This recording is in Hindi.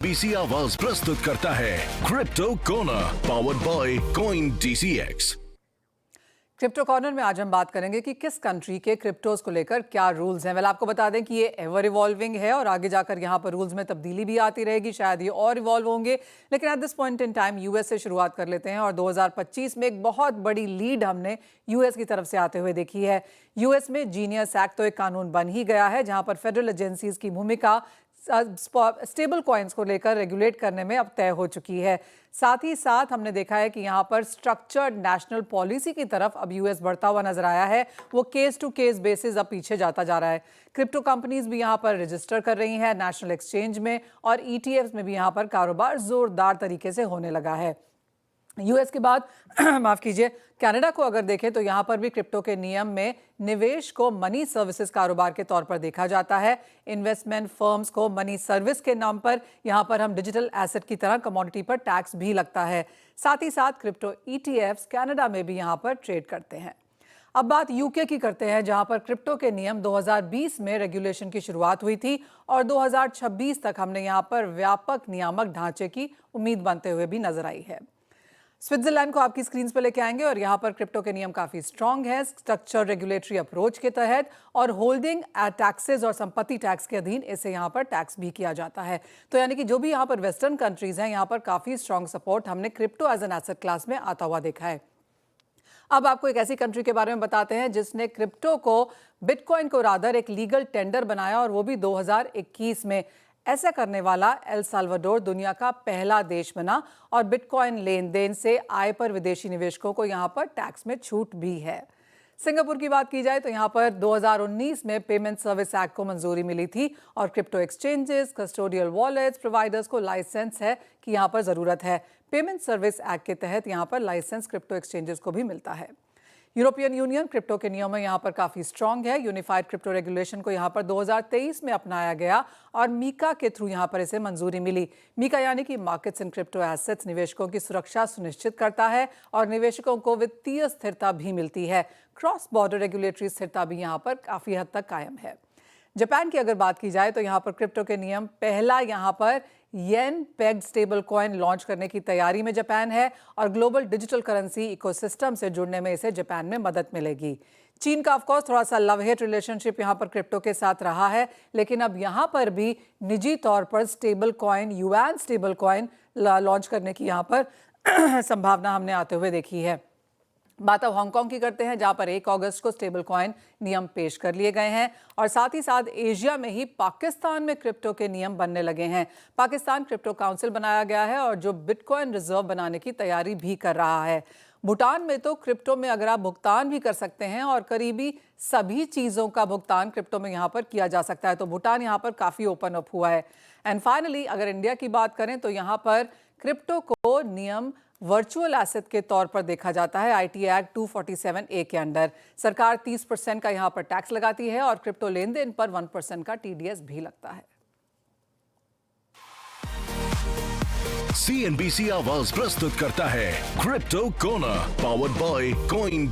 बीसी आवाज प्रस्तुत करता है crypto corner powered by coin DCX। Crypto corner में आज हम बात करेंगे कि किस कंट्री के क्रिप्टोज को लेकर क्या रूल्स हैं। आपको बता दें कि ये एवर इवॉल्विंग है और आगे जाकर यहाँ पर रूल्स में तब्दीली भी आती रहेगी, शायद ये और इवॉल्व होंगे। लेकिन at this point in time US से शुरुआत कर लेते हैं और 2025 में एक बहुत बड़ी लीड हमने यूएस की तरफ से आते हुए देखी है। यूएस में जीनियस एक्ट तो एक कानून बन ही गया है, जहां पर फेडरल एजेंसीज की भूमिका स्टेबल कॉइन्स को लेकर रेगुलेट करने में अब तय हो चुकी है। साथ ही साथ हमने देखा है कि यहाँ पर स्ट्रक्चर्ड नेशनल पॉलिसी की तरफ अब यूएस बढ़ता हुआ नजर आया है। वो केस टू केस बेसिस अब पीछे जाता जा रहा है। क्रिप्टो कंपनीज भी यहाँ पर रजिस्टर कर रही हैं नेशनल एक्सचेंज में, और ETFs में भी यहाँ पर कारोबार जोरदार तरीके से होने लगा है। यूएस के बाद माफ कीजिए, कनाडा को अगर देखें तो यहाँ पर भी क्रिप्टो के नियम में निवेश को मनी सर्विसेज कारोबार के तौर पर देखा जाता है। इन्वेस्टमेंट फर्म्स को मनी सर्विस के नाम पर यहाँ पर हम डिजिटल एसेट की तरह कमोडिटी पर टैक्स भी लगता है। साथ ही साथ क्रिप्टो ETFs कनाडा में भी यहाँ पर ट्रेड करते हैं। अब बात यूके की करते हैं, जहां पर क्रिप्टो के नियम 2020 में रेगुलेशन की शुरुआत हुई थी और 2026 तक हमने यहाँ पर व्यापक नियामक ढांचे की उम्मीद बनते हुए भी नजर आई है। स्विट्जरलैंड को आपकी स्क्रीन पर लेके आएंगे और यहाँ पर क्रिप्टो के नियम काफी स्ट्रांग है स्ट्रक्चर रेगुलेटरी अप्रोच के तहत, और होल्डिंग टैक्सेस और संपत्ति टैक्स के अधीन इसे यहाँ पर टैक्स भी किया जाता है। तो यानी कि जो भी यहाँ पर वेस्टर्न कंट्रीज हैं, यहाँ पर काफी स्ट्रांग सपोर्ट हमने crypto as an asset class में आता हुआ देखा है। अब आपको एक ऐसी कंट्री के बारे में बताते हैं जिसने क्रिप्टो को, बिटकॉइन को रादर, एक लीगल टेंडर बनाया, और वो भी 2021 में। ऐसा करने वाला एल साल्वाडोर दुनिया का पहला देश बना, और बिटकॉइन लेन देन से आय पर विदेशी निवेशकों को यहाँ पर टैक्स में छूट भी है। सिंगापुर की बात की जाए तो यहाँ पर 2019 में पेमेंट सर्विस एक्ट को मंजूरी मिली थी, और crypto exchanges, custodial wallets providers को लाइसेंस है कि यहाँ पर ज़रूरत है। पेमेंट सर्विस एक्ट के तहत यहाँ पर लाइसेंस क्रिप्टो एक्सचेंजेस को भी मिलता है। यूरोपियन यूनियन क्रिप्टो के नियमों में यहाँ पर काफ़ी स्ट्रांग है। यूनिफाइड क्रिप्टो रेगुलेशन को यहाँ पर 2023 में अपनाया गया, और मीका के थ्रू यहाँ पर इसे मंजूरी मिली। मीका यानी कि मार्केट्स इन क्रिप्टो एसेट्स निवेशकों की सुरक्षा सुनिश्चित करता है, और निवेशकों को वित्तीय स्थिरता भी मिलती है। क्रॉस बॉर्डर रेगुलेटरी स्थिरता भी यहाँ पर काफ़ी हद तक कायम है। जापान की अगर बात की जाए तो यहाँ पर क्रिप्टो के नियम, पहला यहाँ पर येन पेग्ड स्टेबल कॉइन लॉन्च करने की तैयारी में जापान है, और ग्लोबल डिजिटल करेंसी इकोसिस्टम से जुड़ने में इसे जापान में मदद मिलेगी। चीन का ऑफकोर्स थोड़ा सा लव हेट रिलेशनशिप यहाँ पर क्रिप्टो के साथ रहा है, लेकिन अब यहाँ पर भी निजी तौर पर stable coin, yuan stable coin launch करने की यहाँ पर संभावना हमने आते हुए देखी है। बात अब हांगकांग की करते हैं, जहां पर 1 अगस्त को स्टेबल कॉइन नियम पेश कर लिए गए हैं, और साथ ही साथ एशिया में ही पाकिस्तान में क्रिप्टो के नियम बनने लगे हैं। पाकिस्तान क्रिप्टो काउंसिल बनाया गया है, और जो बिटकॉइन रिजर्व बनाने की तैयारी भी कर रहा है। भूटान में तो क्रिप्टो में अगर आप भुगतान भी कर सकते हैं, और करीबी सभी चीज़ों का भुगतान क्रिप्टो में यहाँ पर किया जा सकता है। तो भूटान यहाँ पर काफ़ी ओपन अप हुआ है। एंड फाइनली अगर इंडिया की बात करें तो यहाँ पर क्रिप्टो को नियम वर्चुअल एसेट के तौर पर देखा जाता है। IT एक्ट 247A के अंडर सरकार 30% का यहाँ पर टैक्स लगाती है, और क्रिप्टो लेन देन पर 1% का TDS भी लगता है। CNBC आवाज प्रस्तुत करता है crypto corner powered by coin